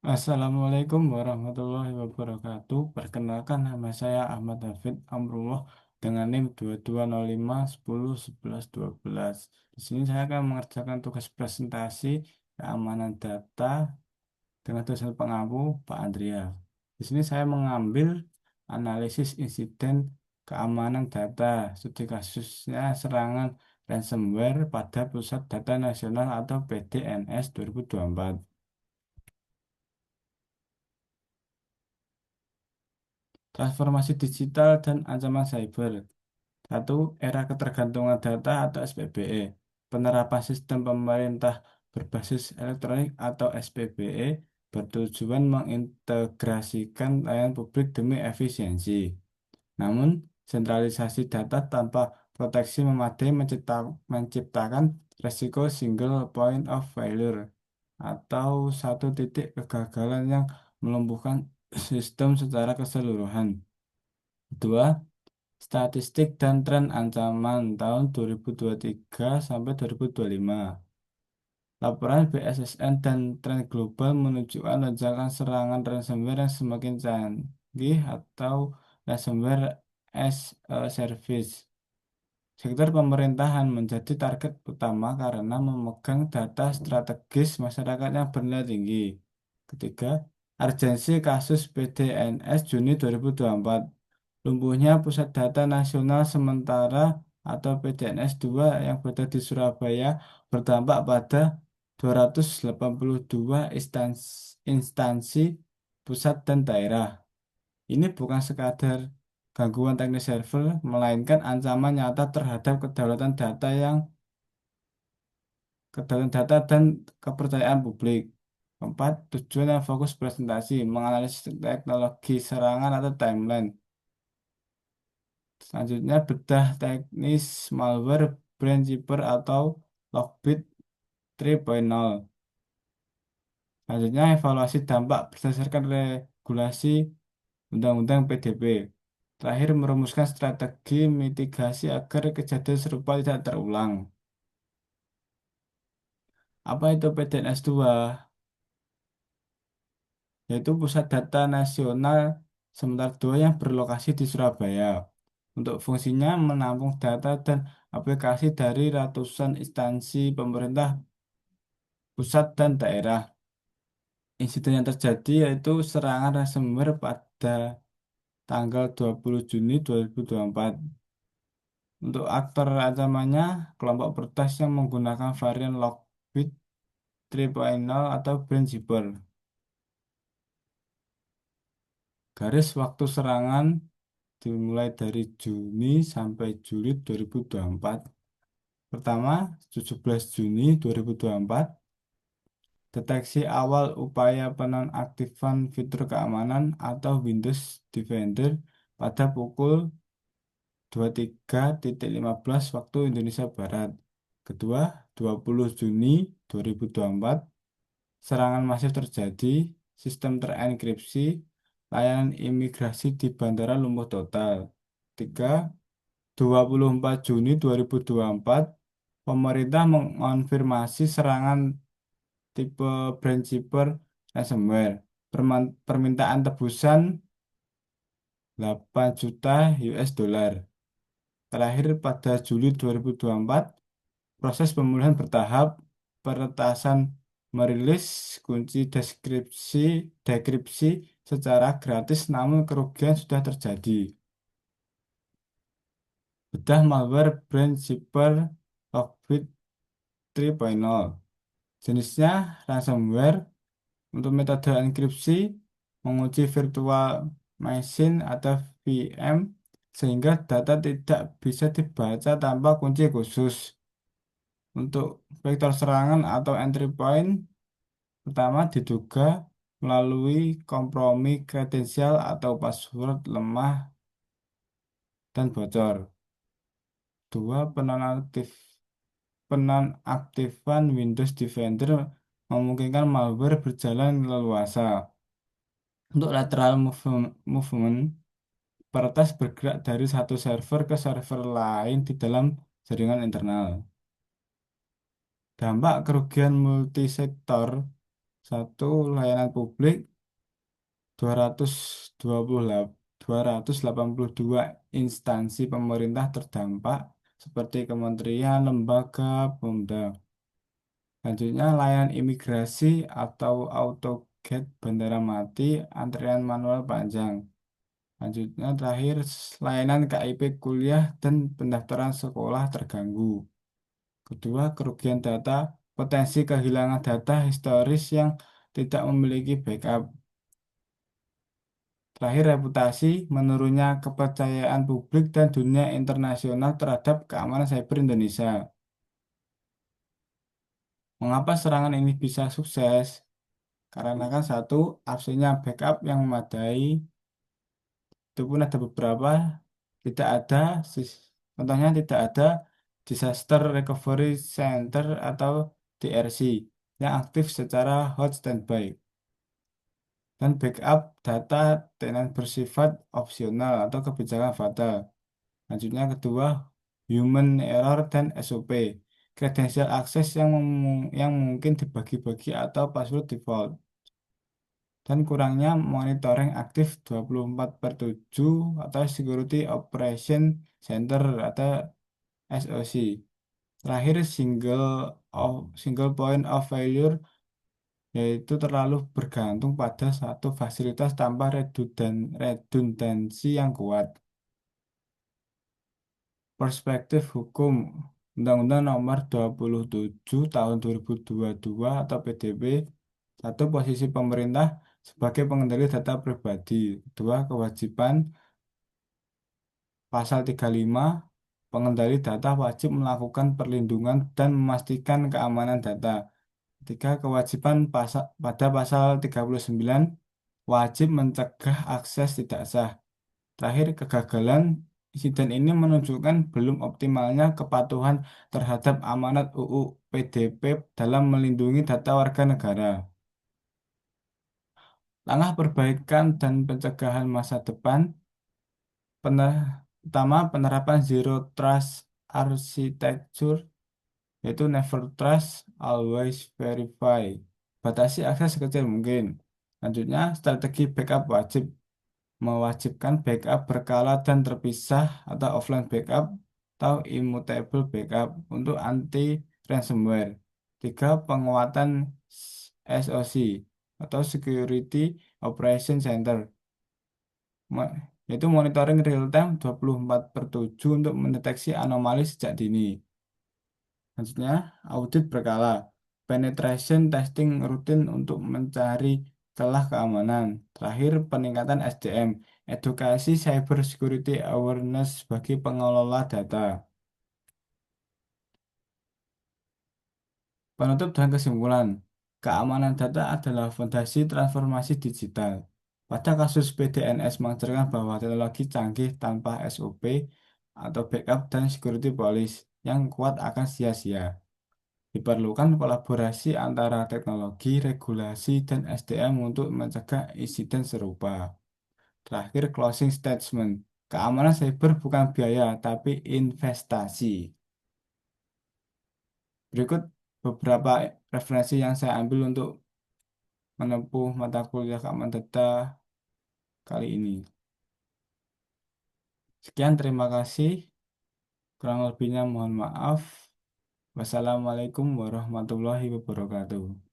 Assalamualaikum warahmatullahi wabarakatuh. Perkenalkan nama saya Ahmad Hafid Amrullah dengan NIM 2205101112. Di sini saya akan mengerjakan tugas presentasi keamanan data dengan dosen pengampu Pak Andrea. Di sini saya mengambil analisis insiden keamanan data. Studi kasusnya serangan ransomware pada Pusat Data Nasional atau PDNS 2024. Transformasi digital dan ancaman cyber. Satu, era ketergantungan data atau SPBE. Penerapan sistem pemerintah berbasis elektronik atau SPBE bertujuan mengintegrasikan layanan publik demi efisiensi. Namun, sentralisasi data tanpa proteksi memadai menciptakan resiko single point of failure atau satu titik kegagalan yang melumpuhkan sistem secara keseluruhan. Dua, statistik dan tren ancaman tahun 2023 sampai 2025. Laporan BSSN dan tren global menunjukkan lonjakan serangan ransomware yang semakin canggih atau ransomware as a service. Sektor pemerintahan menjadi target utama karena memegang data strategis masyarakat yang bernilai tinggi. Ketiga, urgensi kasus PDNS Juni 2024. Lumpuhnya Pusat Data Nasional Sementara atau PDNS 2 yang berada di Surabaya berdampak pada 282 instansi pusat dan daerah. Ini bukan sekadar gangguan teknis server, melainkan ancaman nyata terhadap kedaulatan data dan kepercayaan publik. Keempat, tujuan yang fokus presentasi, menganalisis teknologi serangan atau timeline. Selanjutnya, bedah teknis malware, Brainkeeper atau Lockbit 3.0. Selanjutnya, evaluasi dampak berdasarkan regulasi Undang-Undang PDB. Terakhir, merumuskan strategi mitigasi agar kejadian serupa tidak terulang. Apa itu PDNS 2? Yaitu Pusat Data Nasional Sementara 2 yang berlokasi di Surabaya. Untuk fungsinya menampung data dan aplikasi dari ratusan instansi pemerintah pusat dan daerah. Insiden yang terjadi yaitu serangan ransomware pada tanggal 20 Juni 2024. Untuk aktor ancamannya, kelompok peretas yang menggunakan varian Lockbit 3.0 atau Brainkeeper. Garis waktu serangan dimulai dari Juni sampai Juli 2024. Pertama, 17 Juni 2024, deteksi awal upaya penonaktifan fitur keamanan atau Windows Defender pada pukul 23.15 waktu Indonesia Barat. Kedua, 20 Juni 2024, serangan masif terjadi, sistem terenkripsi, layanan imigrasi di bandara lumpuh total. Tiga, 24 Juni 2024, pemerintah mengonfirmasi serangan tipe Brainkeeper ransomware. Permintaan tebusan 8 juta US dollar. Terakhir pada Juli 2024, proses pemulihan bertahap, peretasan merilis kunci dekripsi secara gratis namun kerugian sudah terjadi. Bedah malware Brainkeeper Lockbit 3.0. Jenisnya ransomware untuk metode enkripsi menguji virtual machine atau VM sehingga data tidak bisa dibaca tanpa kunci khusus. Untuk vektor serangan atau entry point pertama diduga melalui kompromi kredensial atau password lemah dan bocor. Dua, penonaktifan Windows Defender memungkinkan malware berjalan leluasa. Untuk lateral movement, peretas bergerak dari satu server ke server lain di dalam jaringan internal. Dampak kerugian multisektor, Satu, layanan publik 288 instansi pemerintah terdampak seperti kementerian, lembaga, Pemda. Selanjutnya, layanan imigrasi atau AutoGate bandara mati, antrian manual panjang. Selanjutnya, terakhir, layanan KIP kuliah dan pendaftaran sekolah terganggu. Kedua, kerugian data, potensi kehilangan data historis yang tidak memiliki backup. Terakhir, reputasi, menurunnya kepercayaan publik dan dunia internasional terhadap keamanan cyber Indonesia. Mengapa serangan ini bisa sukses? Karena kan satu, absennya backup yang memadai, itu pun ada beberapa, tidak ada, contohnya tidak ada Disaster Recovery Center atau DRC yang aktif secara hot standby. Dan backup data dengan bersifat opsional atau kebijakan fatal. Selanjutnya kedua, human error dan SOP. Kredensial akses yang mungkin dibagi-bagi atau password default. Dan kurangnya monitoring aktif 24/7 atau Security Operation Center atau SOC. Terakhir, single point of failure yaitu terlalu bergantung pada satu fasilitas tanpa redundansi yang kuat. Perspektif hukum Undang-Undang Nomor 27 Tahun 2022 atau PDB. Satu, posisi pemerintah sebagai pengendali data pribadi. Dua, kewajiban Pasal 35, pengendali data wajib melakukan perlindungan dan memastikan keamanan data. Tiga, kewajiban pada pasal 39, wajib mencegah akses tidak sah. Terakhir, kegagalan insiden ini menunjukkan belum optimalnya kepatuhan terhadap amanat UU PDP dalam melindungi data warga negara. Langkah perbaikan dan pencegahan masa depan, pertama penerapan Zero Trust Architecture, yaitu Never Trust, Always Verify. Batasi akses sekecil mungkin. Selanjutnya, strategi backup wajib mewajibkan backup berkala dan terpisah atau offline backup atau immutable backup untuk anti ransomware. Tiga, penguatan SOC atau Security Operation Center, yaitu monitoring real time 24/7 untuk mendeteksi anomali sejak dini. Selanjutnya, audit berkala, penetration testing rutin untuk mencari celah keamanan. Terakhir, peningkatan SDM, edukasi cyber security awareness bagi pengelola data. Penutup dan kesimpulan, keamanan data adalah fondasi transformasi digital. Pada kasus PDNS mengajarkan bahwa teknologi canggih tanpa SOP atau backup dan security policy yang kuat akan sia-sia. Diperlukan kolaborasi antara teknologi, regulasi, dan SDM untuk mencegah insiden serupa. Terakhir, closing statement. Keamanan cyber bukan biaya, tapi investasi. Berikut beberapa referensi yang saya ambil untuk menempuh mata kuliah keamanan data kali ini. Sekian, terima kasih. Kurang lebihnya mohon maaf. Wassalamualaikum warahmatullahi wabarakatuh.